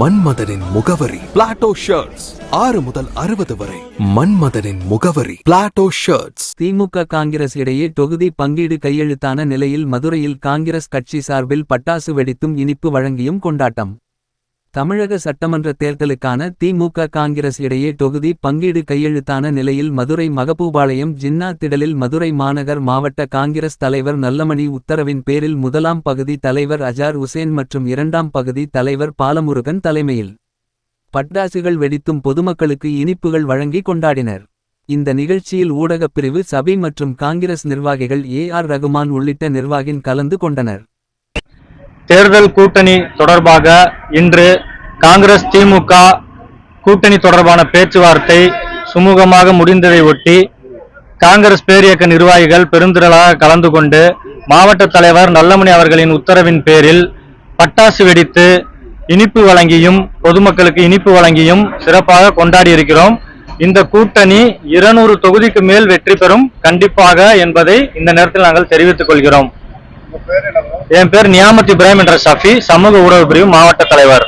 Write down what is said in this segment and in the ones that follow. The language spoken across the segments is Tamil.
மன்மதனின் முகவரி பிளாட்டோ ஷர்ட்ஸ். 6 முதல் 60 வரை. மன்மதனின் முகவரி பிளாட்டோ ஷர்ட்ஸ். திமுக காங்கிரஸ் இடையே தொகுதி பங்கீடு கையெழுத்தான நிலையில் மதுரையில் காங்கிரஸ் கட்சி சார்பில் பட்டாசு வெடித்தும் இனிப்பு வழங்கியும் கொண்டாட்டம். தமிழக சட்டமன்ற தேர்தலுக்கான திமுக காங்கிரஸ் இடையே தொகுதி பங்கீடு கையெழுத்தான நிலையில் மதுரை மகபூபாளையம் ஜின்னா திடலில் மதுரை மாநகர் மாவட்ட காங்கிரஸ் தலைவர் நல்லமணி உத்தரவின் பேரில் 1ஆம் பகுதி தலைவர் அஜார் உசேன் மற்றும் 2ஆம் பகுதி தலைவர் பாலமுருகன் தலைமையில் பட்டாசுகள் வெடித்தும் பொதுமக்களுக்கு இனிப்புகள் வழங்கி கொண்டாடினர். இந்த நிகழ்ச்சியில் ஊடகப் பிரிவு சபை மற்றும் காங்கிரஸ் நிர்வாகிகள் AR ரகுமான் உள்ளிட்ட நிர்வாகிகள் கலந்து கொண்டனர். தேர்தல் கூட்டணி தொடர்பாக இன்று காங்கிரஸ் திமுக கூட்டணி தொடர்பான பேச்சுவார்த்தை சுமூகமாக முடிந்ததை ஒட்டி காங்கிரஸ் பேரியக்க நிர்வாகிகள் பெருந்திரளாக கலந்து கொண்டு மாவட்ட தலைவர் நல்லமணி அவர்களின் உத்தரவின் பேரில் பட்டாசு வெடித்து இனிப்பு வழங்கியும் பொதுமக்களுக்கு இனிப்பு வழங்கியும் சிறப்பாக கொண்டாடி இருக்கிறோம். இந்த கூட்டணி 200 தொகுதிக்கு மேல் வெற்றி பெறும் கண்டிப்பாக என்பதை இந்த நேரத்தில் நாங்கள் தெரிவித்துக் கொள்கிறோம். என் பேர் நியாமத் இப்ராஹிம் என்ற ஷஃபி, சமூக ஊடக பிரிவு மாவட்ட தலைவர்.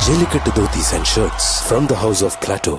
Jellicut dhotis and shirts from the house of Plateau.